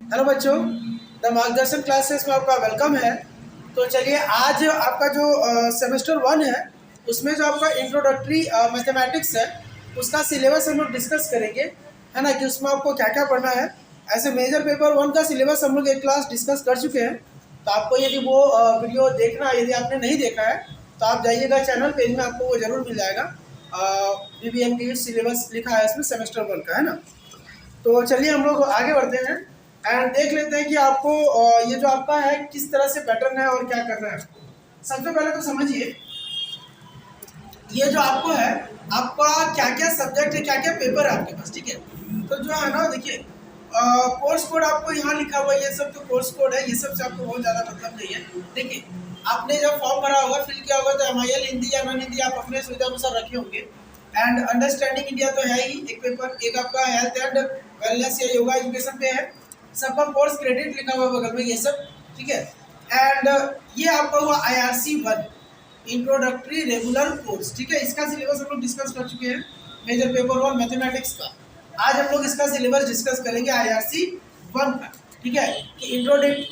Hello बच्चों, the मार्गदर्शन classes में आपका वेलकम है। तो चलिए आज आपका जो सेमेस्टर 1 है उसमें जो आपका इंट्रोडक्टरी मैथमेटिक्स है उसका सिलेबस हम लोग डिस्कस करेंगे, है ना, कि उसमें आपको क्या क्या पढ़ना है। ऐसे मेजर पेपर 1 का सिलेबस हम लोग एक क्लास डिस्कस कर चुके हैं। तो आपको यदि वो वीडियो देखना, यदि आपने नहीं देखा है तो आप जाइएगा चैनल पेज में, आपको वो जरूर मिल जाएगा। BBM की सिलेबस लिखा है इसमें सेमेस्टर 1 का, है ना। तो चलिए हम लोग आगे बढ़ते हैं एंड देख लेते हैं कि आपको ये जो आपका है किस तरह से पैटर्न है और क्या करना है। सबसे पहले तो समझिए ये जो आपको है, आपका क्या क्या सब्जेक्ट है, क्या क्या पेपर है आपके पास, ठीक है। तो जो है ना, देखिए कोर्स कोड आपको यहाँ लिखा हुआ है, ये सब तो कोर्स कोड है, ये सब से आपको बहुत ज़्यादा मतलब नहीं है। देखिए आपने जब फॉर्म भरा होगा, फिल किया होगा, तो MIL हिंदी या नॉन हिंदी आप अपने सुविधा अनुसार रखे होंगे। एंड अंडरस्टैंडिंग इंडिया तो है ही एक पेपर, एक आपका हेल्थ एंड वेलनेस या योगा एजुकेशन पे है। सबका कोर्स क्रेडिट लिखा हुआ बगल में, ये सब ठीक है। एंड ये आपका हुआ IRC 1 इंट्रोडक्टरी रेगुलर कोर्स, ठीक है। इसका सिलेबस हम लोग डिस्कस कर चुके हैं, मेजर पेपर 1 मैथमेटिक्स का। आज हम लोग इसका सिलेबस डिस्कस करेंगे IRC 1 का, ठीक है। कि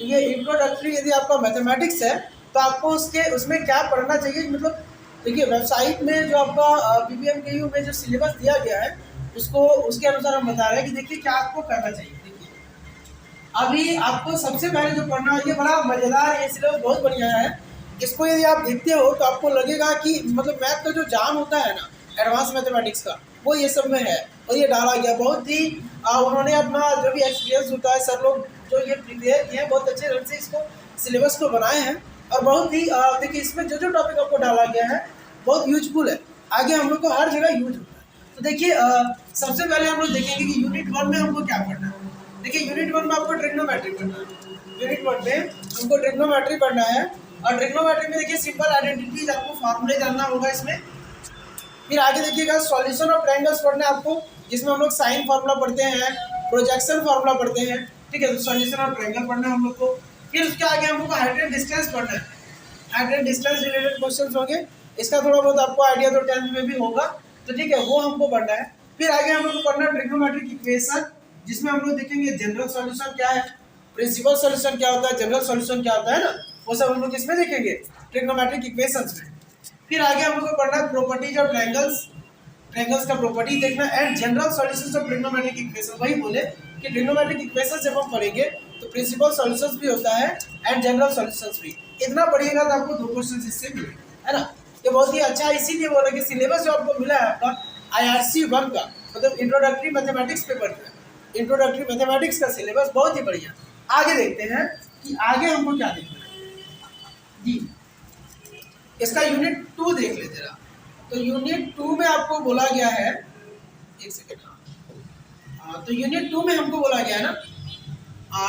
ये इंट्रोडक्टरी यदि आपका मैथमेटिक्स है तो आपको उसमें क्या पढ़ना चाहिए। मतलब देखिए वेबसाइट में जो आपका BBMKU में जो सिलेबस दिया गया है उसको उसके अनुसार हम बता रहे हैं कि देखिए क्या आपको करना चाहिए। देखिए अभी आपको सबसे पहले जो पढ़ना है, ये बड़ा मज़ेदार, ये सिलेबस बहुत बढ़िया है। इसको यदि आप देखते हो तो आपको लगेगा कि मतलब मैथ का जो जान होता है ना, एडवांस मैथमेटिक्स का, वो ये सब में है। और ये डाला गया बहुत ही उन्होंने अपना जो भी एक्सपीरियंस होता है, सर लोग जो ये प्रिपेयर किए हैं बहुत अच्छे ढंग से इसको सिलेबस को बनाए हैं। और बहुत ही देखिए इसमें जो जो टॉपिक आपको डाला गया है बहुत यूजफुल है, आगे हम लोग को हर जगह यूज होता है। तो देखिए सबसे पहले हम लोग देखेंगे कि यूनिट 1 में हमको क्या पढ़ना है। देखिए यूनिट 1 में आपको ट्रिग्नोमेट्री पढ़ना है। यूनिट 1 में हमको ट्रिग्नोमेट्री पढ़ना है। और ट्रिग्नोमेट्री में देखिए सिंपल आइडेंटिटीज, आपको फार्मूले जानना होगा इसमें। फिर आगे देखिएगा सॉल्यूशन ऑफ ट्रायंगल्स पढ़ना है आपको, जिसमें हम लोग साइन फार्मूला पढ़ते हैं, प्रोजेक्शन फार्मूला पढ़ते हैं, ठीक है। तो सॉल्यूशन ऑफ ट्रायंगल पढ़ना है हम लोग को। फिर उसके आगे हम लोग को हाइट एंड डिस्टेंस पढ़ना है। Height and distance related questions होंगे, इसका थोड़ा बहुत आपको आइडिया तो 10th में भी होगा, तो ठीक है, वो हमको पढ़ना है। फिर आगे हम लोग को पढ़ना है ट्रिग्नोमेट्रिक इक्वेशन, जिसमें हम लोग देखेंगे जनरल सॉल्यूशन क्या है, प्रिंसिपल सॉल्यूशन क्या होता है, जनरल सॉल्यूशन क्या होता है ना, वो सब हम लोग इसमें देखेंगे ट्रिग्नोमेट्रिक इक्वेशंस में। फिर आगे हम लोग को पढ़ना है प्रॉपर्टीज ऑफ ट्रायंगल्स, ट्रायंगल्स का प्रॉपर्टी देखना and general solutions of trigonometric equation. वही बोले कि ट्रिग्नोमेट्रिक इक्वेशन जब हम पढ़ेंगे तो प्रिंसिपल सॉल्यूशंस भी होता है एंड जनरल सॉल्यूशंस भी। इतना पढ़िएगा तो आपको 2 क्वेश्चन इससे मिलेंगे, है ना। ये बहुत ही अच्छा, इसीलिए बोला कि सिलेबस जो आपको मिला है आपका IRC 1 का, मतलब इंट्रोडक्टरी मैथमेटिक्स पेपर का, इंट्रोडक्टरी मैथमेटिक्स का सिलेबस बहुत ही बढ़िया। आगे देखते हैं कि आगे हमको क्या देखना है जी। इसका यूनिट 2 देख लेते जरा। तो यूनिट 2 में आपको बोला गया है, एक सेकेंड, हाँ, तो यूनिट 2 में हमको बोला गया है ना,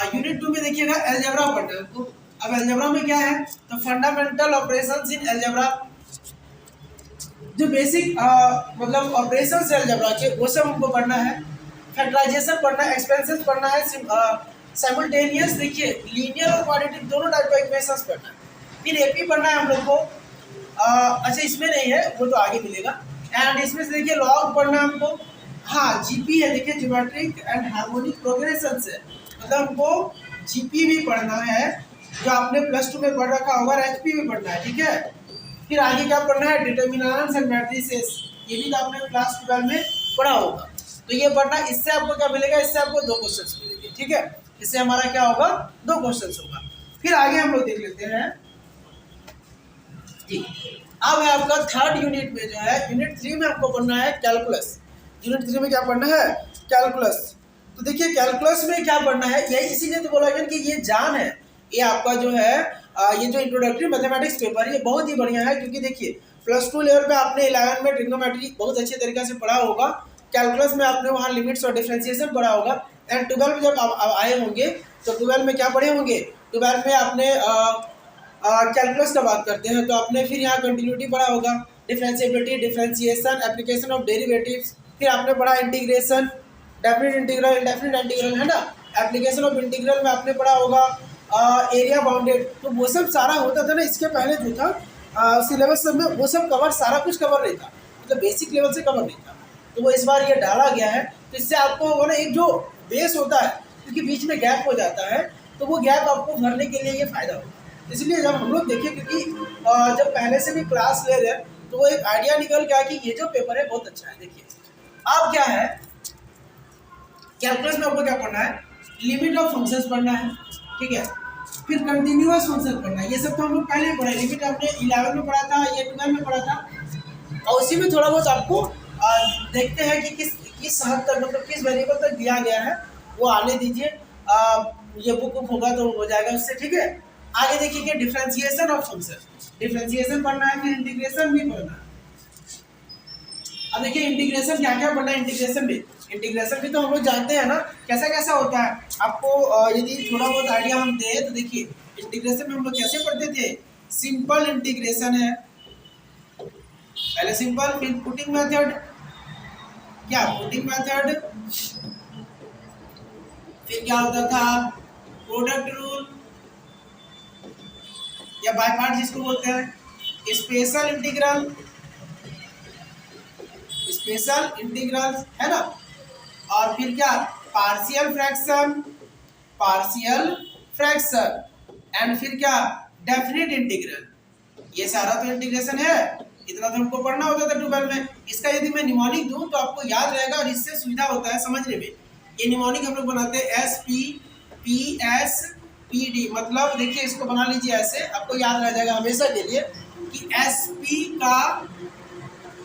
यूनिट 2 में देखिएगा अलजेब्रा पढ़ना है। तो अब अलजेब्रा में क्या है, तो फंडामेंटल ऑपरेशंस इन अलजेब्रा, जो बेसिक मतलब ऑपरेशंस है अलजेब्रा के, वो सब हमको पढ़ना है। फैक्टराइजेशन पढ़ना है, एक्सपेंसेस पढ़ना है, साइमल्टेनियस देखिए लीनियर और क्वाड्रेटिक दोनों टाइप का इक्वेशंस पढ़ना है। फिर AP पढ़ना है हम लोग को। अच्छा इसमें नहीं है, वो तो आगे मिलेगा। एंड इसमें से देखिए लॉग पढ़ना है हमको। हाँ GP है, देखिए ज्योमेट्रिक एंड हार्मोनिक प्रोग्रेशन है, मतलब हमको GP भी पढ़ना है, जो आपने +2 में पढ़ रखा होगा, और HP भी पढ़ना है, ठीक है। फिर आगे क्या पढ़ना है, डिटर्मिनेंट्स एंड मैट्रिसेस, ये भी तो आपने क्लास 12 में पढ़ा होगा, तो ये पढ़ना। इससे आपको क्या मिलेगा, इससे आपको 2 क्वेश्चन मिलेंगे, ठीक है। इससे हमारा क्या होगा, 2 क्वेश्चन होगा। फिर आगे हम लोग देख लेते हैं जी। अब है आपका थर्ड यूनिट में जो है, यूनिट 3 में आपको पढ़ना है कैलकुलस। यूनिट 3 में क्या पढ़ना है, कैलकुलस। तो देखिए कैलकुलस में क्या पढ़ना है, यही इसीलिए तो बोला गया कि ये जान है, ये आपका जो है ये जो इंट्रोडक्टरी मैथमेटिक्स पेपर है ये बहुत ही बढ़िया है। क्योंकि देखिए +2 लेवल पे आपने 11 में ट्रिग्नोमेट्री बहुत अच्छे तरीके से पढ़ा होगा, कैलकुलस में आपने वहाँ लिमिट्स और डिफरेंशिएशन पढ़ा होगा। एंड 12 में जब आप आए होंगे तो 12 में क्या पढ़े होंगे, 12 में आपने कैलकुलस का बात करते हैं तो आपने फिर यहाँ कंटिन्यूटी पढ़ा होगा, differentiability, differentiation, application of derivatives, फिर आपने पढ़ा integration, definite integral, indefinite integral, है ना। एप्लीकेशन ऑफ इंटीग्रल में आपने पढ़ा होगा एरिया बाउंडेड। तो वो सब सारा होता था ना, इसके पहले जो था सिलेबस सब में वो सब कवर, सारा कुछ कवर नहीं था, मतलब बेसिक लेवल से कवर नहीं था। तो वो इस बार ये डाला गया है, तो इससे आपको वो ना एक जो बेस होता है, क्योंकि बीच में गैप हो जाता है, तो वो गैप आपको भरने के लिए ये फ़ायदा होगा। इसलिए जब हम लोग देखिए, क्योंकि जब पहले से भी क्लास ले रहे हैं तो वो एक आइडिया निकल गया कि ये जो पेपर है बहुत अच्छा है। देखिए अब क्या है, कैलकुलस में आपको क्या पढ़ना है, लिमिट ऑफ फंक्शंस पढ़ना है, ठीक है, फिर कंटिन्यूअस फंक्शन पढ़ना है। ये सब तो हम लोग पहले ही पढ़े, लिमिट आपने 11 में पढ़ा था, ये 12 में पढ़ा था, और उसी में थोड़ा बहुत आपको देखते हैं कि किस हद तक, मतलब किस वेरिएबल तक दिया गया है, वो आने दीजिए। ये बुक होगा तो हो जाएगा उससे, ठीक है। आगे देखिए कि डिफरेंशिएशन ऑफ फंक्शन, डिफरेंशिएशन पढ़ना है, फिर इंटीग्रेशन भी पढ़ना है। अब देखिए इंटीग्रेशन क्या क्या पढ़ना है, इंटीग्रेशन भी तो हम लोग जानते हैं ना कैसा कैसा होता है। आपको यदि थोड़ा बहुत आइडिया हम दें तो देखिए इंटीग्रेशन में हम लोग कैसे पढ़ते थे, सिंपल इंटीग्रेशन है, पहले सिंपल, फिर पुटिंग मेथड, क्या पुटिंग मेथड, फिर क्या होता था प्रोडक्ट रूल या बाय पार्ट जिसको बोलते हैं, स्पेशल इंटीग्रल, स्पेशल इंटीग्रल है ना, और फिर क्या partial fraction, partial fraction, and फिर क्या डेफिनेट इंटीग्रल। ये सारा तो इंटीग्रेशन है, इतना तो हमको पढ़ना होता था 12 में। इसका यदि मैं निमोनिक दूं तो आपको याद रहेगा और इससे सुविधा होता है समझने में। ये निमोनिक हम लोग बनाते हैं S P P S P D, मतलब देखिए इसको बना लीजिए ऐसे, आपको याद रह जाएगा हमेशा के लिए कि एस पी का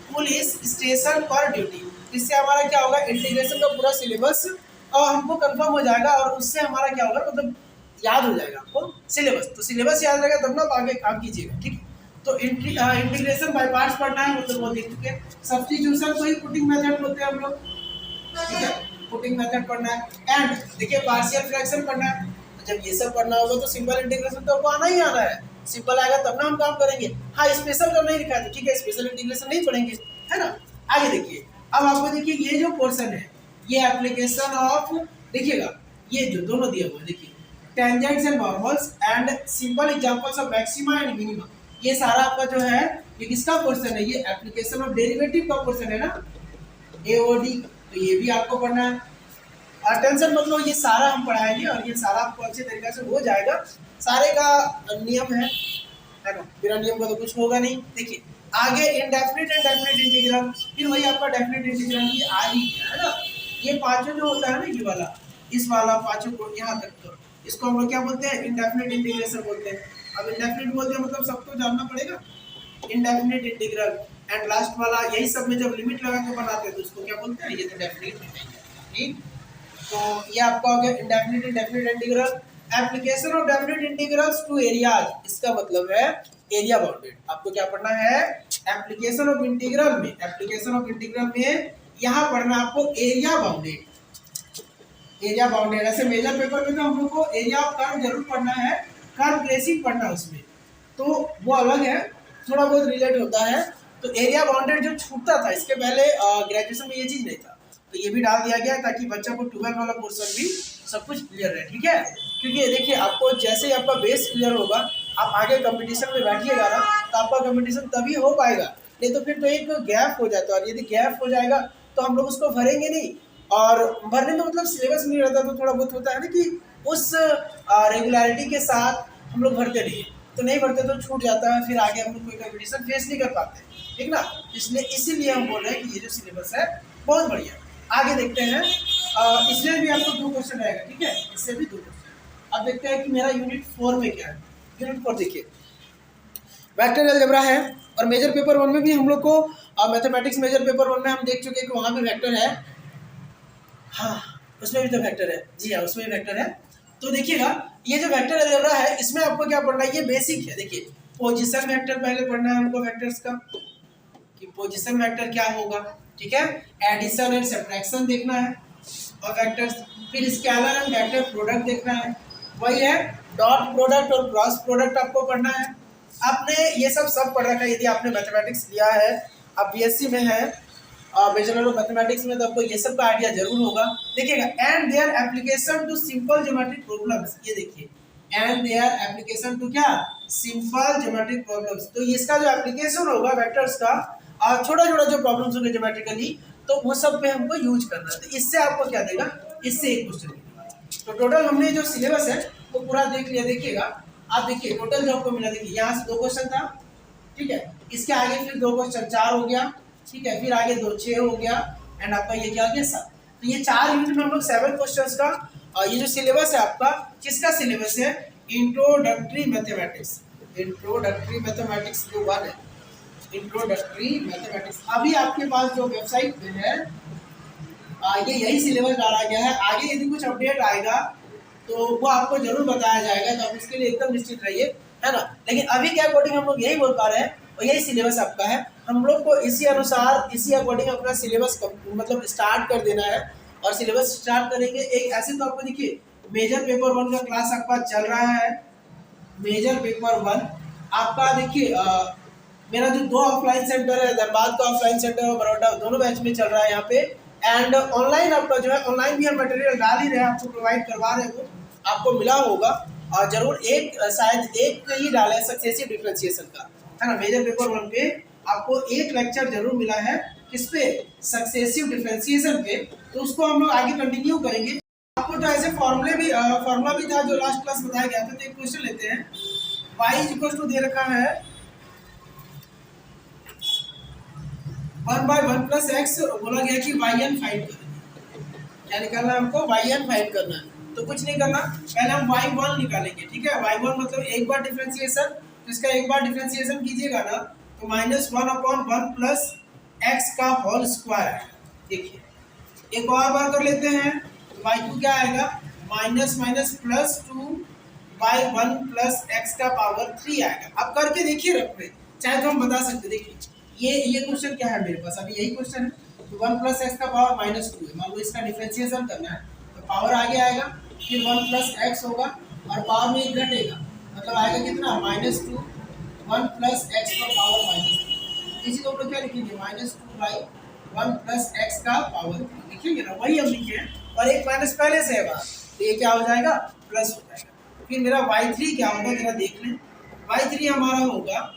पुलिस स्टेशन पर ड्यूटी। इससे हमारा क्या होगा, इंटीग्रेशन का पूरा सिलेबस हमको कंफर्म हो जाएगा, और उससे हमारा क्या होगा, मतलब याद हो जाएगा आपको सिलेबस। तो सिलेबस याद रहेगा तब ना तो आगे काम कीजिएगा, ठीक है। तो इंटीग्रेशन बाय पार्ट्स पढ़ना है, मतलब वो देख चुके हैं। सब्स्टिट्यूशन को ही पुटिंग मेथड बोलते हैं हम लोग, ठीक है, पुटिंग मेथड पढ़ना है। एंड देखिए पार्शियल फ्रैक्शन पढ़ना है। तो जब ये सब पढ़ना होगा तो सिंपल इंटीग्रेशन तो आपको आना ही आना है, सिंपल आएगा तब ना हम काम करेंगे। हाँ स्पेशल तो नहीं लिखा है तो ठीक है, स्पेशल इंटीग्रेशन नहीं पढ़ेंगे, है ना। आगे देखिए, अब आपको देखिए ये जो पोर्शन है, ये एप्लीकेशन ऑफ, देखिएगा ये जो दोनों दिया हुआ है, देखिए tangents and normals and simple examples of maxima and minima, ये सारा आपका जो है ये किसका पोर्शन है, ये एप्लीकेशन ऑफ डेरिवेटिव का पोर्शन है ना, एओडी। तो ये भी आपको पढ़ना है, और टेंशन मतलब ये सारा हम पढ़ाएंगे और ये सारा आपको अच्छे तरीके से हो जाएगा। सारे का नियम है ना, बिना नियम का तो कुछ होगा नहीं। देखिए आगे इनडेफिनिट एंड डेफिनिट इंटीग्रल, फिर वही आपका डेफिनिट इंटीग्रल की आ ही गया है ना। ये पांचों जो होता है ना, ये वाला इस वाला पांचों को यहाँ तक, तो इसको हम लोग क्या बोलते हैं, इनडेफिनिट इंटीग्रेशन बोलते हैं। अब इनडेफिनिट बोलते हैं मतलब सबको जानना पड़ेगा, इनडेफिनिट इंटीग्रल। एंड लास्ट वाला यही सब में जब लिमिट लगा के बनाते हैं तो उसको क्या बोलते हैं, ये तो डेफिनिट, ठीक। तो ये आपका हो गया indefinite indefinite integral. Application of definite integrals to areas, इसका मतलब है एरिया बाउंडेड। आपको क्या पढ़ना है, एप्लीकेशन ऑफ इंटीग्रल में, एप्लीकेशन ऑफ इंटीग्रल में यहाँ पढ़ना आपको एरिया बाउंडेड, एरिया बाउंडेड। ऐसे मेजर पेपर में तो हम लोग को एरिया ऑफ कर्व जरूर पढ़ना है, कर्व ट्रेसिंग पढ़ना है उसमें, तो वो अलग है, थोड़ा बहुत रिलेट होता है। तो एरिया बाउंडेड जो छूटता था इसके पहले ग्रेजुएशन में ये चीज़ नहीं था, तो ये भी डाल दिया गया ताकि बच्चा को 12 वाला पोर्शन भी सब कुछ क्लियर रहे, ठीक है। क्योंकि देखिए आपको जैसे ही आपका बेस क्लियर होगा, आप आगे कंपटीशन में बैठिएगा ना, तो आपका कंपटीशन तभी हो पाएगा, नहीं तो फिर तो एक गैप हो जाता है, और यदि गैप हो जाएगा तो हम लोग उसको भरेंगे नहीं, और भरने का मतलब सिलेबस नहीं रहता, तो थोड़ा बहुत होता है ना कि उस रेगुलरिटी के साथ हम लोग भरते नहीं, तो नहीं भरते तो छूट जाता है, फिर आगे हम लोग कोई कंपटीशन फेस नहीं कर पाते, ठीक ना। इसीलिए हम बोल रहे हैं कि ये जो सिलेबस है बहुत बढ़िया। आगे देखते हैं, इसमें भी आपको 2 क्वेश्चन रहेगा, ठीक है, इससे भी 2 क्वेश्चन। अब देखते हैं कि मेरा यूनिट 4 में क्या है। यूनिट 4 देखिए वेक्टर अलजेब्रा है, और मेजर पेपर 1 में भी हम लोग को मैथमेटिक्स मेजर पेपर 1 में हम देख चुके हैं कि वहाँ भी वेक्टर है, हाँ उसमें भी तो वेक्टर है, जी हाँ उसमें भी वेक्टर है। तो देखिएगा ये जो वेक्टर अलजेब्रा है इसमें आपको क्या पढ़ना है, ये बेसिक है। देखिए पोजीशन वेक्टर पहले पढ़ना है हमको, वेक्टर्स का कि पोजीशन वेक्टर क्या होगा, ठीक है। एडिशन एंड सब्ट्रैक्शन देखना है और वेक्टर्स, फिर स्केलर एंड वेक्टर प्रोडक्ट देखना है, वही है डॉट प्रोडक्ट और क्रॉस प्रोडक्ट आपको पढ़ना है। आपने ये सब पढ़ रखा है यदि आपने मैथमेटिक्स लिया है, आप बीएससी में है बैचलर ऑफ मैथमेटिक्स में, तो आपको ये सब का आइडिया जरूर होगा। देखिएगा and their application to simple geometric problems, ये देखिए एंड देयर एप्लीकेशन टू क्या, सिंपल ज्योमेट्रिक प्रॉब्लम्स। तो इसका जो एप्लीकेशन होगा वेक्टर्स का, छोटा छोटा जो प्रॉब्लम्स होंगे ज्योमेट्रिकली, तो वो सब पे हमको यूज करना है। तो इससे आपको क्या देगा, इससे एक क्वेश्चन मिलेगा, तो टोटल हमने जो सिलेबस है वो पूरा देख लिया। देखिएगा आप, देखिए टोटल जो आपको मिला, देखिए यहाँ से 2 क्वेश्चन था, ठीक है, इसके आगे फिर 2 क्वेश्चन 4 हो गया, ठीक है, फिर आगे 2 6 हो गया, एंड आपका ये क्या हो गया 7। तो ये 4 यूनिट में हम लोग 7 क्वेश्चंस का ये जो सिलेबस है आपका, किसका सिलेबस है, इंट्रोडक्टरी मैथमेटिक्स। इंट्रोडक्टरी मैथमेटिक्स जो 1 है, इंट्रोडक्टरी मैथमेटिक्स, अभी आपके पास जो वेबसाइट पे है ये यही सिलेबस डाला गया है। आगे यदि कुछ अपडेट आएगा तो वो आपको जरूर बताया जाएगा, तो आप उसके लिए एकदम निश्चित रहिए, है ना। लेकिन अभी के अकॉर्डिंग हम लोग यही बोल पा रहे हैं और यही सिलेबस आपका है। हम लोग को इसी अनुसार, इसी अकॉर्डिंग अपना सिलेबस मतलब स्टार्ट कर देना है। और सिलेबस स्टार्ट करेंगे एक ऐसे, तो आपको देखिए मेजर पेपर 1 का क्लास आपका चल रहा है। मेजर पेपर 1 आपका देखिए मेरा जो 2 ऑफलाइन सेंटर है, धनबाद का ऑफलाइन सेंटर और बड़ौदा, दोनों बैच में चल रहा है यहाँ पे। एंड ऑनलाइन आपका जो है, ऑनलाइन भी हम मटेरियल डाल ही रहे हैं, आपको प्रोवाइड करवा रहे हैं, वो आपको मिला होगा। और जरूर एक शायद एक ही डाला है सक्सेसिव डिफरेंशिएशन का, है ना। मेजर पेपर 1 पे आपको एक लेक्चर जरूर मिला है, किस पे, सक्सेसिव डिफरेंशिएशन पे। तो उसको हम लोग आगे कंटिन्यू करेंगे। आपको तो ऐसे फॉर्मूला भी था जो लास्ट क्लास बताया गया था। तो एक क्वेश्चन लेते हैं, y इक्वल टू दे रखा है 1/1 प्लस एक्स, बोला गया कि yn फाइंड करना, क्या निकालना है हमको, yn फाइंड करना है। तो कुछ नहीं करना, पहले हम y1 निकालेंगे, ठीक है। y1 मतलब एक बार डिफरेंशिएशन, तो इसका एक बार डिफरेंशिएशन कीजिएगा ना, तो -1/1 प्लस एक्स का होल स्क्वायर आएगा। देखिए एक और बार कर लेते हैं, तो y2 क्या आएगा, minus minus plus 2/1 plus x का पावर 3 आएगा। अब करके देखिए रख में, चाहे तो हम बता सकते। देखिए ये क्वेश्चन क्या है मेरे पास, अभी यही क्वेश्चन है। तो 1 प्लस एक्स का पावर -2 है, मान लो इसका डिफरेंशिएशन करना है, तो पावर आगे आएगा, फिर 1 प्लस एक्स होगा और पावर में एक घटेगा, मतलब आएगा कितना, -2 1 प्लस एक्स का पावर -3। इसी को हम लोग क्या लिखेंगे, -2/1 प्लस एक्स का पावर 3 लिखेंगे ना, वही हम लिखे हैं। और एक माइनस पहले से है बात, तो ये क्या हो जाएगा, प्लस हो जाएगा। फिर मेरा y3 क्या होगा, जरा देख लें। y3 हमारा होगा,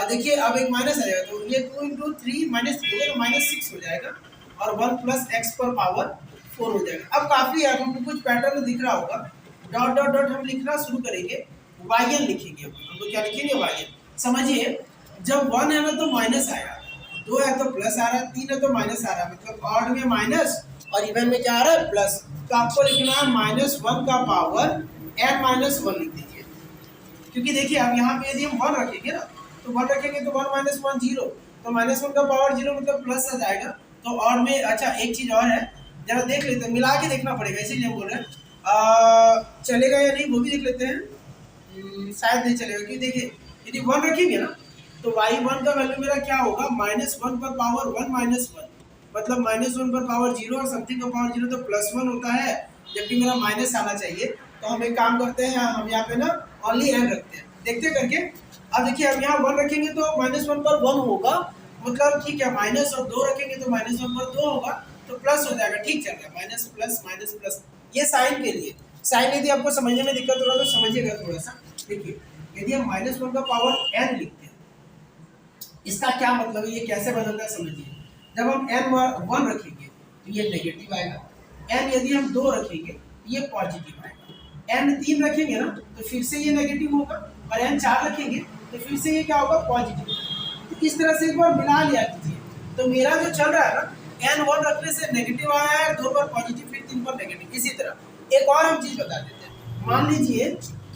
देखिए अब एक माइनस आ जाएगा, तो ये 2 × 3 -3 होगा, तो -6 हो जाएगा, और 1 प्लस एक्स पर पावर 4 हो जाएगा। अब काफ़ी है, हमको कुछ पैटर्न दिख रहा होगा। डॉट डॉट डॉट हम लिखना शुरू करेंगे, yn लिखेंगे। हम लोग क्या लिखेंगे, yn। समझिए जब 1 है ना तो माइनस आया, 2 है तो प्लस आ रहा है, 3 है तो माइनस आ रहा है, मतलब ऑड में माइनस और इवन में क्या आ रहा है, प्लस। तो आपको लिखना है -1 का पावर n-1 लिख दीजिए, क्योंकि देखिए अब यहाँ पे यदि हम 1 रखेंगे ना, तो 1 रखेंगे तो 1 - 1 0, तो -1 का पावर 0 मतलब प्लस आ जाएगा। तो और में अच्छा एक चीज़ और है, जरा देख लेते हैं, मिला के देखना पड़ेगा, इसीलिए हम बोल रहे हैं। चलेगा या नहीं वो भी देख लेते हैं, शायद नहीं चलेगा, क्योंकि देखिए यदि 1 रखेंगे ना, तो y1 का वैल्यू मेरा क्या होगा, -1 पर पावर 1 -1, मतलब -1 पर पावर 0 और समथिंग का पावर 0, तो +1 होता है, जबकि मेरा माइनस आना चाहिए। तो हम एक काम करते हैं, हम यहाँ पे ना ओनली n रखते हैं, देखते करके। अब देखिए अब यहाँ 1 रखेंगे तो -1 पर 1 होगा, मतलब ठीक है, माइनस और 2 रखेंगे तो -1 पर 2 होगा, तो प्लस हो जाएगा, ठीक चल रहा है, माइनस प्लस माइनस प्लस। ये साइन के लिए, साइन यदि आपको समझने में दिक्कत हो रहा है तो समझिएगा थोड़ा सा। देखिए यदि हम -1 का पावर n लिखते हैं, इसका क्या मतलब है, ये कैसे बदलता है समझिए। जब हम n1 रखेंगे तो ये नेगेटिव आएगा, n यदि हम 2 रखेंगे तो ये पॉजिटिव आएगा, n 3 रखेंगे ना तो फिर से ये नेगेटिव होगा, और n 4 रखेंगे तो फिर से ये क्या होगा, पॉजिटिव। तो इस तरह से एक बार मिला लिया कीजिए। तो मेरा जो चल रहा है ना, n1 रखने से नेगेटिव आया है, 2 पर पॉजिटिव, फिर 3 पर नेगेटिव। इसी तरह एक और हम चीज़ बता देते हैं, मान लीजिए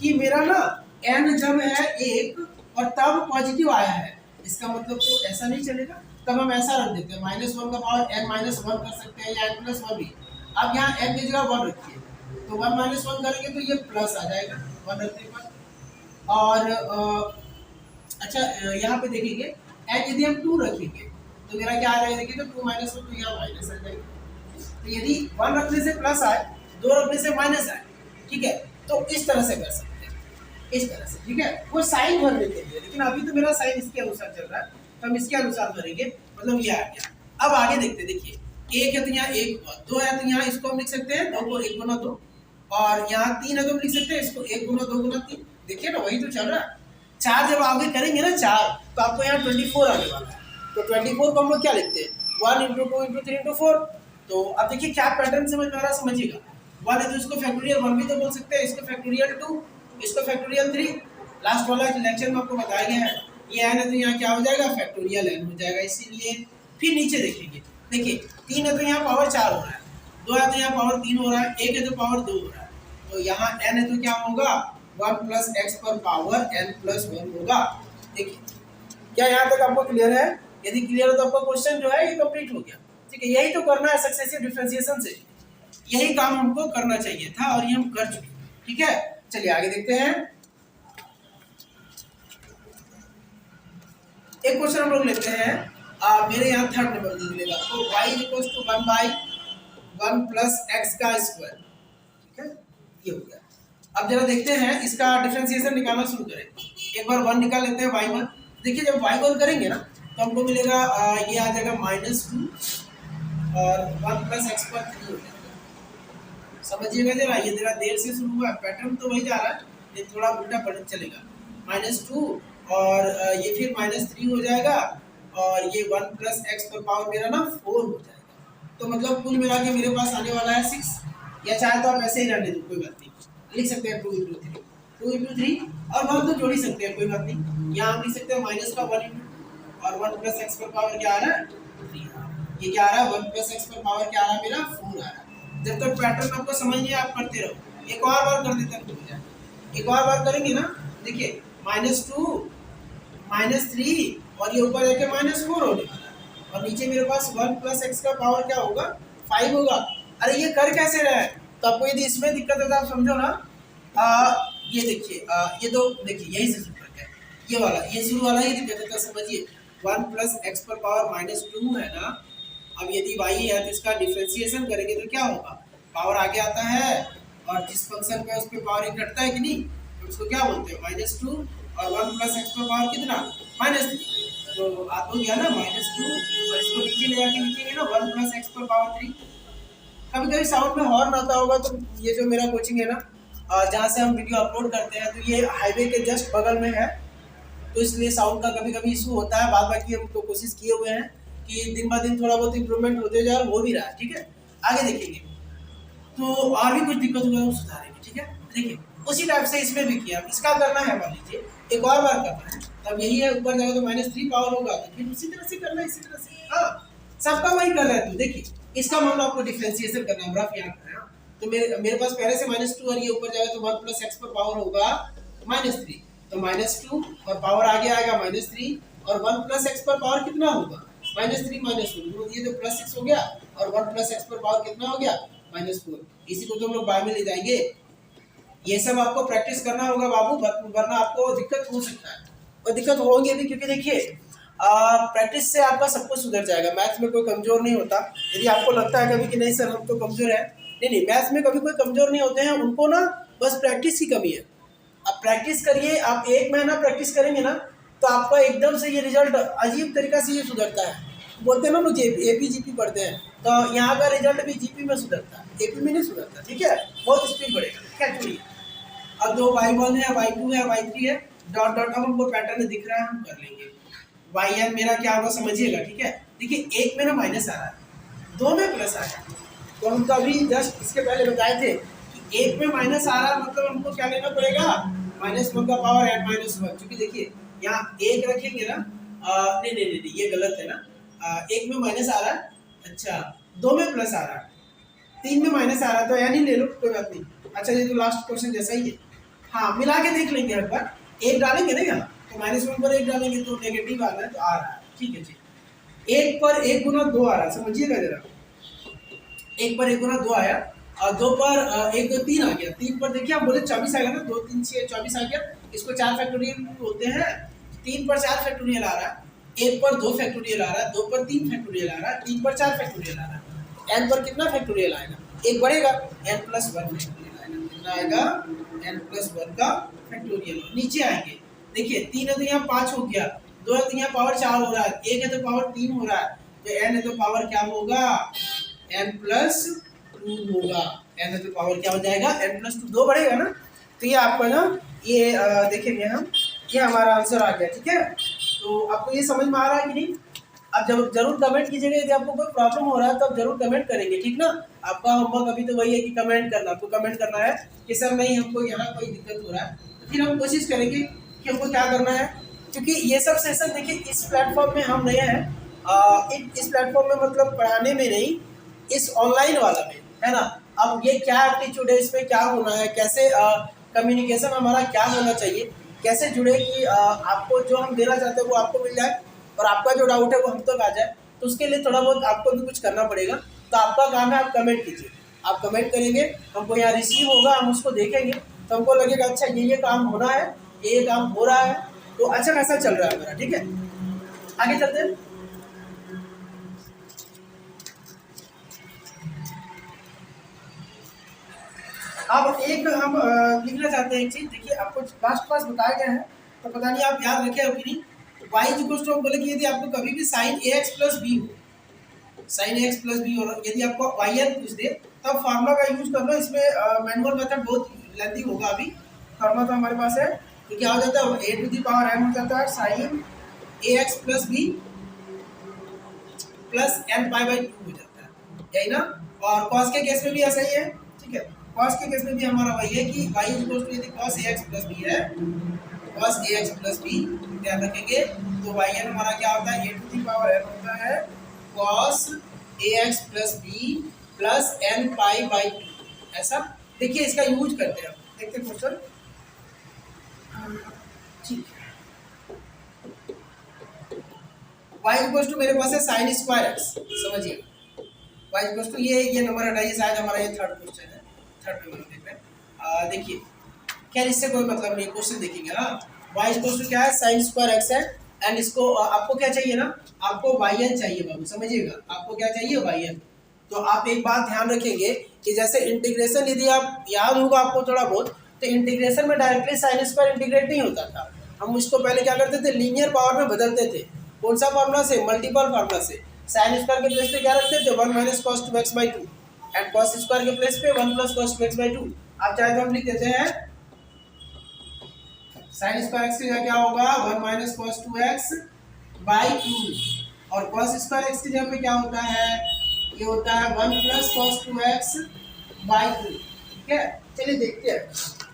कि मेरा ना n जब है 1 और तब पॉजिटिव आया है, इसका मतलब तो ऐसा नहीं चलेगा, तब हम ऐसा रख देते हैं, -1 का पावर n-1 कर सकते हैं, या n+1 भी। अब यहाँ n की जगह 1 रखिए, तो 1 - 1 करेंगे तो ये प्लस आ जाएगा 1 रखने पर। और अच्छा यहाँ पे देखेंगे n यदि हम 2 रखेंगे तो मेरा क्या आ जाएगा, देखिए तो 2 - 1 तो यहाँ माइनस आ जाएगा। तो यदि 1 रखने से प्लस आए, 2 रखने से माइनस आए, ठीक है, तो इस तरह से कर सकते हैं, इस तरह से, ठीक है। वो साइन भरने के लिए, लेकिन अभी तो मेरा साइन इसके अनुसार चल रहा है, तो हम इसके अनुसार भरेंगे, मतलब ये आ गया। अब आगे देखते हैं, देखिए 1 है तो यहाँ 1, 2 है तो यहाँ इसको हम लिख सकते हैं 2 को 1 × 2, और यहाँ 3 है तो हम लिख सकते हैं इसको 1 × 2 × 3। देखिए ना, वही तो चल रहा है। 4 जब आगे करेंगे ना 4, तो आपको यहाँ 24 आने वाला है। तो 24 को हम लोग क्या लिखते हैं, 1 × 2 × 3 × 4। तो अब देखिए क्या पैटर्न समझ में आ रहा है, समझिएगा। 1 है तो इसको फैक्टोरियल 1 भी तो बोल सकते हैं, इसको फैक्टोरियल 2, इसको फैक्टोरियल 3। लास्ट वाला लेक्चर में आपको बताया गया है ये n है तो यहाँ क्या हो जाएगा, फैक्टोरियल n हो जाएगा। इसीलिए फिर नीचे देखेंगे, देखिए 3 है तो यहाँ पावर 4 हो रहा है, 2 है तो यहाँ पावर 3 हो रहा है, 1 है तो पावर 2 हो रहा है, तो यहाँ n है तो क्या होगा 1 प्लस एक्स पर पावर n प्लस 1 होगा। देखिए क्या यहाँ तक आपको क्लियर है? यदि क्लियर हो तो आपका क्वेश्चन जो है ये कंप्लीट हो गया। ठीक है, यही तो करना है सक्सेसिव डिफरेंशिएशन से, यही काम हमको करना चाहिए था और ये हम कर चुके हैं। ठीक है, चलिए आगे देखते हैं। एक क्वेश्चन हम लोग लेते हैं, मेरे यहाँ थर्ड नंबर मिलेगा, तो y equals to 1 by 1 plus x का स्क्वायर। ठीक है, ये हो गया। अब जरा देखते हैं इसका डिफरेंशिएशन निकालना शुरू करें। एक बार 1 निकाल लेते हैं y1। देखिए जब y1 करेंगे ना तो हमको मिलेगा ये आ जाएगा -2 और 1 प्लस एक्स पर 3 हो जाएगा। समझिएगा जरा, ये जरा देर से शुरू हुआ, पैटर्न तो वही जा रहा है, ये थोड़ा उल्टा पलट चलेगा। -2 और ये फिर -3 हो जाएगा और ये 1 प्लस एक्स पर पावर मेरा ना 4 हो जाएगा। तो मतलब कुल मिला के मेरे पास आने वाला है 6, या चाहे तो आप ऐसे ही रहने दो, कोई बात नहीं, लिख सकते हैं 2 इंटू 3, 2 इंटू 3 और 1 तो जोड़ ही सकते हैं, कोई बात नहीं। यहाँ हम लिख सकते हैं माइनस का 1 इंटू और 1 प्लस एक्स पर पावर क्या आ रहा है 3, ये क्या आ रहा है 1 प्लस एक्स पर पावर क्या आ रहा है मेरा 4 आ रहा है। जब तक पैटर्न आपको समझ नहीं आप करते रहो, एक और बार कर देते हैं, एक और बार करेंगे ना। देखिए -2 -3 और ये ऊपर जाके -4 होने वाला है और नीचे मेरे पास 1 प्लस एक्स का पावर क्या होगा 5 होगा। अरे ये कर कैसे रहा है? तो आपको यदि इसमें दिक्कत है तो आप समझो ना, ये देखिए ये तो देखिए यही से शुरू करते हैं, ये वाला ये शुरू वाला ही दिक्कत है, तो समझिए 1 प्लस एक्स पर पावर -2 है ना। अब यदि y है तो इसका डिफरेंशिएशन करेंगे तो क्या होगा, पावर आगे आता है और जिस फंक्शन पे उस पर पावर घटता है कि नहीं, तो उसको क्या बोलते हैं -2 और 1 प्लस एक्स पर पावर कितना -3, तो आप हो गया ना -2 और इसको नीचे ले जाके लिखेंगे ना 1 प्लस एक्स पर पावर 3। कभी कभी साउंड में हॉर्न आता होगा, तो ये जो मेरा कोचिंग है ना जहाँ से हम वीडियो अपलोड करते हैं तो ये हाईवे के जस्ट बगल में है, तो इसलिए साउंड का कभी कभी इशू होता है। बाद बाकी हम तो कोशिश किए हुए हैं कि दिन ब दिन थोड़ा बहुत इंप्रूवमेंट होते जाए और हो भी रहा है। ठीक है, आगे देखेंगे तो और भी कुछ दिक्कत होगा तो सुधारेंगे। ठीक है, देखिए उसी टाइप से इसमें भी किया, इसका करना है, मान लीजिए एक और बार करना है, तब यही है ऊपर जाएगा तो -3 पावर होगा, तो फिर उसी तरह से करना है, इसी तरह से। हाँ, सबका वही कर रहा है। तो देखिए इसका मान लो आपको डिफरेंशिएशन करना है, रफ याद करना, तो मेरे पास पहले से -2 और ये ऊपर जाएगा तो 1 प्लस एक्स पर पावर होगा -3, तो -2 और पावर आगे आएगा -3 और 1 प्लस एक्स पर पावर कितना होगा -3 -1, ये तो +6 हो गया और 1 प्लस एक्स पर पावर कितना हो गया -4। इसी को तो हम लोग बाय में ले जाएंगे। ये सब आपको प्रैक्टिस करना होगा बाबू, वरना आपको दिक्कत हो सकता है और दिक्कत होगी भी, क्योंकि देखिए प्रैक्टिस से आपका सब कुछ सुधर जाएगा। मैथ्स में कोई कमजोर नहीं होता। यदि आपको लगता है कभी कि नहीं सर हम तो कमजोर है, नहीं, मैथ्स में कभी कोई कमजोर नहीं होते हैं, उनको ना बस प्रैक्टिस की कमी है। आप प्रैक्टिस करिए, आप 1 महीना प्रैक्टिस करेंगे ना तो आपका एकदम से ये रिजल्ट अजीब तरीका से ये सुधरता है। बोलते हैं ना लोग AP GP पढ़ते हैं, तो यहाँ का रिजल्ट भी GP में सुधरता है, AP में नहीं सुधरता। ठीक है, बहुत स्पीड बढ़ेगा। क्या चलिए अब 2 y1 है, y2 है, y3 है, डॉट डॉट, अब हमको पैटर्न दिख रहा है, हम कर लेंगे। yn मेरा क्या होगा समझिएगा। ठीक है, देखिए 1 में ना माइनस आ रहा है, 2 में प्लस आ रहा है, तो हम तो अभी जस्ट इसके पहले बताए थे कि 1 में माइनस आ रहा है, मतलब हमको क्या लेना पड़ेगा -1 का पावर ऐड -1, क्योंकि देखिए यहाँ 1 रखेंगे ना, नहीं ये गलत है ना, 1 में माइनस आ रहा है, अच्छा 2 में प्लस आ रहा है, 3 में माइनस आ रहा है, तो यानी ले लो, कोई बात नहीं। अच्छा ये तो लास्ट क्वेश्चन जैसा ही है। हाँ, मिला के देख लेंगे हर बार, 1 डालेंगे ना यहाँ, तो -1 पर 1 डालेंगे तो नेगेटिव आ रहा है, तो आ रहा है। ठीक है जी, 1 पर 1 गुना 2 आ रहा है, समझिएगा जरा, 1 पर 1 गुना 2 आया और 2 पर 1 2 3 आ गया, 3 पर देखिए हम बोले 24 आएगा ना, 2 3 6 24 आ गया, इसको 4 फैक्टोरियल बोलते हैं। 3 पर 4 फैक्टोरियल आ रहा है, 1 पर 2 फैक्टोरियल आ रहा है, 2 पर 3 फैक्टोरियल आ रहा है, 3 पर 4 फैक्टोरियल आ रहा है, n पर कितना फैक्टोरियल आएगा, 1 बढ़ेगा, n प्लस 1 फैक्टोरियल आएगा, कितना आएगा n प्लस 1 का फैक्टोरियल। नीचे आएंगे, देखिए 3 है तो यहाँ 5 हो गया, 2 है तो यहाँ पावर 4 हो रहा है, 1 है तो पावर 3 हो रहा है, तो n है तो पावर क्या होगा n प्लस 2 होगा, n है तो पावर क्या हो जाएगा n प्लस 2, 2 बढ़ेगा ना, तो ये आपका ना ये देखेंगे हम, ये हमारा आंसर आ गया। ठीक है, तो आपको ये समझ में आ रहा है कि नहीं? आप जरूर कमेंट कीजिएगा, यदि आपको कोई प्रॉब्लम हो रहा है तो आप जरूर कमेंट करेंगे, ठीक ना। आपका होमवर्क अभी तो वही है कि कमेंट करना, आपको कमेंट करना है कि सर नहीं हमको यहाँ कोई दिक्कत हो रहा है, तो फिर हम कोशिश करेंगे कि हमको क्या करना है। क्योंकि ये सब सेशन देखिए इस प्लेटफॉर्म में हम नए हैं, इस प्लेटफॉर्म में मतलब पढ़ाने में नहीं, इस ऑनलाइन वाला में, है ना। अब ये क्या एप्टीट्यूड है, इसमें क्या होना है, कैसे कम्युनिकेशन हमारा क्या होना चाहिए, कैसे जुड़े कि आपको जो हम देना चाहते हैं वो आपको मिल जाए और आपका जो डाउट है वो हम तक आ जाए। तो उसके लिए थोड़ा बहुत आपको भी कुछ करना पड़ेगा। तो आपका काम है आप कमेंट कीजिए, आप कमेंट करेंगे, हमको यहाँ रिसीव होगा, हम उसको देखेंगे तो हमको लगेगा अच्छा ये काम होना है, ये काम हो रहा है, तो अच्छा खासा चल रहा है मेरा, ठीक है। आगे चलते हैं। अब एक हम लिखना चाहते हैं एक चीज, देखिए आपको लास्ट क्लास बताया गया है तो पता नहीं आप याद रखे हो कि नहीं। वाई इक्वल टू बोले कि यदि आपको कभी भी sign a x plus B हो, sign a x plus B हो, यदि आपको वाई एन पूछ दे तब फार्मूला का यूज कर लो। इसमें मैनुअल मेथड बहुत लेंथी होगा, अभी फार्मूला तो हमारे पास है। तो क्या हो जाता है, a to the power n हो जाता है sine a x plus b plus n pi by two हो जाता है, यही ना। और कॉस के केस में भी ऐसा ही है, ठीक है। कॉस के केस में भी हमारा वही है कि वाई इक्वल टू यदि cos a x plus b है, cos a x plus b ध्यान रखेंगे, तो वाई एन हमारा क्या होता है, a to the power n होता है cos a x plus b plus n pi by two. ऐसा देखिए इसका यूज करते हैं, देखते हैं क्वेश्चन, ठीक है। y इक्वल टू मेरे पास है साइन स्क्वायर एक्स, समझिए y इक्वल टू ये नंबर हटाइए, शायद हमारा ये थर्ड क्वेश्चन है, थर्ड पे हम देख रहे हैं। देखिए खैर इससे कोई मतलब नहीं, क्वेश्चन देखेंगे ना। y इक्वल टू क्या है, साइन स्क्वायर एक्स है, एंड इसको आपको क्या चाहिए ना, आपको yn चाहिए बाबू, समझिएगा आपको क्या चाहिए yn। तो आप एक बात ध्यान रखेंगे कि जैसे इंटीग्रेशन यदि आप याद होगा आपको थोड़ा बहुत, तो इंटीग्रेशन में डायरेक्टली साइन स्क्वायर इंटीग्रेट नहीं होता था, हम उसको पहले क्या करते थे, लीनियर पावर में बदलते थे। कौन सा फार्मूला से, मल्टीपल फार्मूला से। साइन स्क्वायर के प्लेस पे क्या रखते थे, 1 minus cos two x by two, and cos square के प्लेस पे 1 plus cos two x by two. आप चाहे तो हम लिख देते हैं साइन स्क्वायर एक्स की जगह क्या होगा, 1 minus cos two x by two, और कॉस स्क्वायर एक्स की जगह पे क्या होता है, ये होता है 1 plus cos two x by two, ठीक है। चलिए देखते हैं।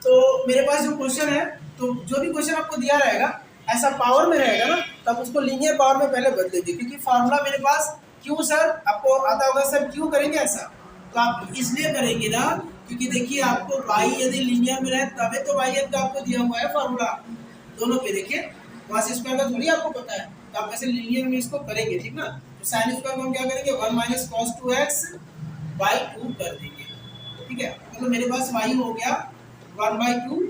तो मेरे पास जो क्वेश्चन है, तो जो भी क्वेश्चन आपको दिया रहेगा ऐसा पावर में रहेगा ना, तब उसको लीनियर पावर में पहले बदलेंगे, क्योंकि फार्मूला मेरे पास क्यों सर आपको आता होगा, सर क्यों करेंगे ऐसा, तो आप इसलिए करेंगे ना क्योंकि देखिए आपको y यदि लीनियर में रहे तभी तो y का आपको दिया हुआ है फार्मूला दोनों पे। देखिए cos स्क्वायर का थोड़ी आपको पता है, तो आप ऐसे लीनियर में इसको करेंगे, ठीक ना। तो साइन स्क्वायर को हम क्या करेंगे, 1 minus cos two x by two कर देंगे, ठीक है। मतलब मेरे पास y हो गया 1 बाई टू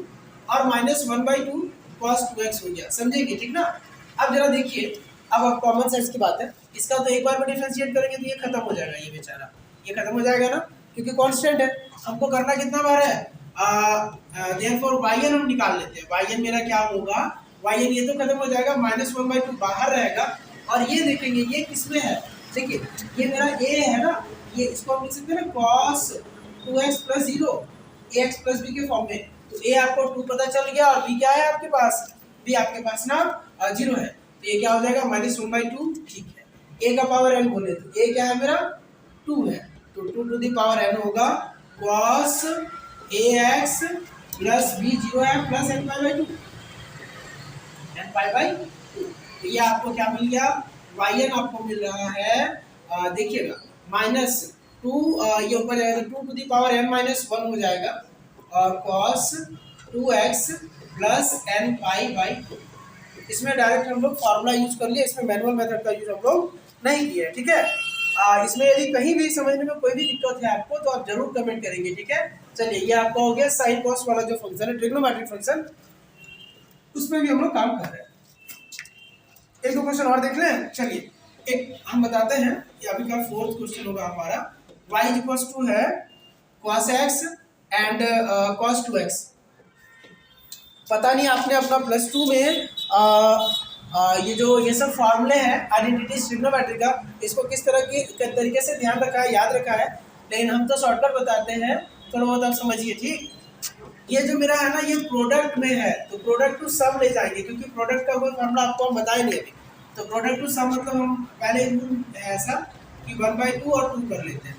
और minus 1 by two cos two x हो गया, समझेंगे, ठीक ना। अब जरा देखिए, अब कॉमन सेंस की बात है, इसका तो एक बार में डिफरेंशिएट करेंगे तो ये खत्म हो जाएगा, ये बेचारा ये खत्म हो जाएगा ना, क्योंकि कांस्टेंट है। हमको करना कितना बार है, देयरफॉर yn हम निकाल लेते हैं। yn मेरा क्या होगा, yn ये तो खत्म हो जाएगा, माइनस 1 बाई टू बाहर रहेगा, और ये देखेंगे ये किसमें है, देखिए ये मेरा a है ना, ये इसको हम लिख सकते हैं ना cos 2x plus zero ax plus b के फॉर्म में। तो a आपको 2 पता चल गया, और b क्या है आपके पास, b आपके पास ना 0 है, तो ये क्या हो जाएगा माइनस 1 बाई टू, ठीक है। a का पावर n बोले तो a क्या है मेरा 2 है, तो 2 टू दी पावर n होगा cos ax प्लस b 0 है plus n pi by to, n pi by to. तो ये आपको क्या मिल गया, yn आपको मिल रहा है, देखिएगा माइनस 2, ये ऊपर जाएगा तो 2 to the power n minus 1 हो जाएगा, और cos 2x plus n pi by two. इसमें डायरेक्ट हम लोग फार्मूला यूज कर लिए, इसमें मैनुअल मेथड का यूज हम लोग नहीं किया, ठीक है। इसमें यदि कहीं भी समझने में कोई भी दिक्कत है आपको तो आप जरूर कमेंट करेंगे, ठीक है। चलिए ये आपका हो गया साइन कॉस वाला जो फंक्शन है, ट्रिग्नोमेट्रिक फंक्शन, उसमें भी हम लोग काम कर रहे हैं। एक दो क्वेश्चन और देख लें, चलिए एक हम बताते हैं कि अभी का फोर्थ क्वेश्चन होगा हमारा, y इक्वल्स टू है cos x and cos 2x। पता नहीं आपने अपना प्लस टू में ये सब फार्मूले हैं आइडेंटिटीज ट्रिग्नोमेट्री का, इसको किस तरह की तरीके से ध्यान रखा है, याद रखा है, लेकिन हम तो शॉर्टकट बताते हैं, थोड़ा बहुत आप समझिए, ठीक। ये जो मेरा है ना, ये प्रोडक्ट में है, तो प्रोडक्ट टू सम ले जाएंगे, क्योंकि प्रोडक्ट का कोई फार्मूला आपको हम बताए नहीं अभी, तो प्रोडक्ट टू सम मतलब हम पहले ऐसा कि 1/2 और 2 कर लेते हैं।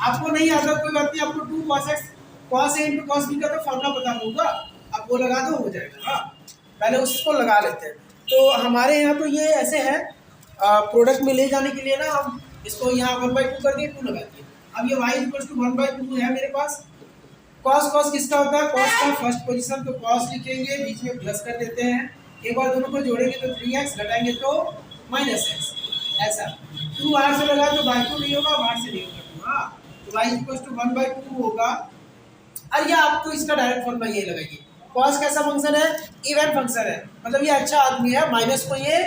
आपको नहीं आता कोई बात नहीं, आपको 2 cos x cos a into cos b का तो फॉर्मूला पता होगा, आप वो लगा दो हो जाएगा। हाँ, पहले उसको लगा लेते हैं। तो हमारे यहाँ तो ये ऐसे है, प्रोडक्ट में ले जाने के लिए ना हम इसको यहाँ 1/2 कर दिए, 2 लगा दिए। अब ये y इक्वल टू 1/2 है मेरे पास। cos किसका होता है? cos का फर्स्ट पोजीशन, तो cos लिखेंगे, बीच में प्लस कर देते हैं। एक बार दोनों को जोड़ेंगे तो 3x, घटाएंगे तो -x, ऐसा। 2 बाहर से लगा तो बाय 2 नहीं होगा, बाहर से नहीं होगा। हाँ, तो y इक्वल टू 1/2 होगा। और ये आपको इसका डायरेक्ट फॉर्मूला ये लगाइए। cos कैसा फंक्शन है? इवन फंक्शन है, मतलब ये अच्छा आदमी है, माइनस को ये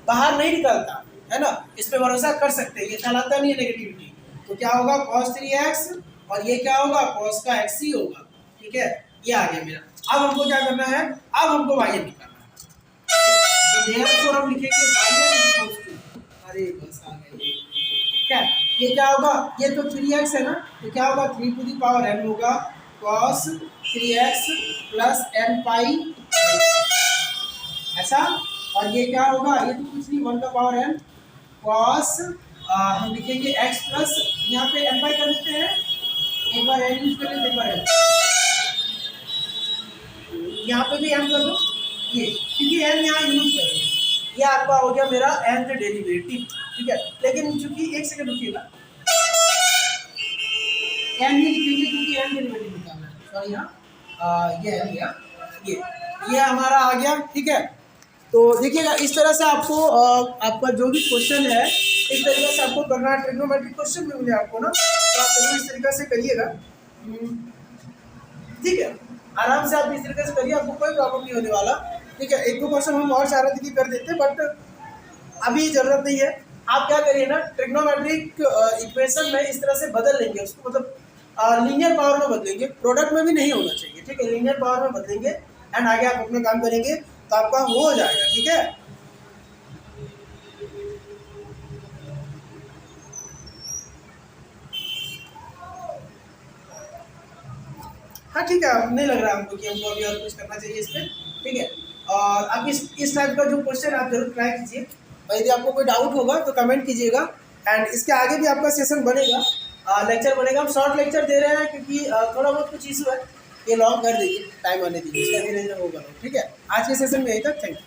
बाहर नहीं निकलता है ना, इस पे भरोसा कर सकते हैं, ये चलाता नहीं है नेगेटिविटी। तो क्या होगा? cos 3x, और ये क्या होगा? cos का x ही होगा। ठीक है, ये आ गया मेरा। अब हमको क्या करना है? अब हमको y निकालना है। तो देयरफॉर हम लिखेंगे y इक्वल्स टू, अरे बस आ गया क्या, ये क्या होगा? ये तो 3x है ना, तो क्या होगा? 3 टू द पावर n होगा cos 3x प्लस n पाई, ऐसा। और ये क्या होगा? ये तो कुछ नहीं, 1 का पावर n cos, हम लिखेंगे x प्लस, यहाँ पे n पाई कर लेते हैं, एक बार n यूज कर लेते, एक बार n, यहाँ पे भी n कर दो, ये क्योंकि n यहाँ यूज करेंगे। ये आपका हो गया मेरा n डेरिवेटिव। ठीक है, लेकिन चूंकि एक सेकंड रुकिएगा, n ही लिखेंगे क्योंकि n डेरिवेटिव निकालना है। सॉरी, यहाँ ये है भैया, ये हमारा आ गया। ठीक है, तो देखिएगा इस तरह से आपको आपका जो भी क्वेश्चन है इस तरीके से आपको करना है। ट्रिग्नोमेट्रिक क्वेश्चन भी मिले आपको ना, तो आप जरूर इस तरीके से करिएगा। ठीक है, आराम से आप इस तरीके से करिए, आपको कोई प्रॉब्लम नहीं होने वाला। ठीक है, एक दो क्वेश्चन हम और चाह रहे थे कि कर देते, बट अभी ज़रूरत नहीं है। आप क्या करिए ना, ट्रिग्नोमेट्रिक इक्वेशन में इस तरह से बदल लेंगे उसको, मतलब लीनियर पावर में बदलेंगे, प्रोडक्ट में भी नहीं होना चाहिए। ठीक है, लीनियर पावर में बदलेंगे एंड आगे आप अपना काम करेंगे तो आपका हो जाएगा। ठीक है, हाँ ठीक है, नहीं लग रहा हमको कि हमको अभी और कुछ करना चाहिए इस पर। ठीक है, और अब इस टाइप का जो क्वेश्चन आप जरूर ट्राई कीजिए, और यदि आपको कोई डाउट होगा तो कमेंट कीजिएगा। एंड इसके आगे भी आपका सेशन बनेगा, लेक्चर बनेगा। हम शॉर्ट लेक्चर दे रहे हैं क्योंकि थोड़ा बहुत कुछ इशू है, ये लॉन्ग कर दीजिए, टाइम आने दीजिए, इसका धीरे धीरे होगा। ठीक है, आज के सेशन में यही तक, थैंक यू।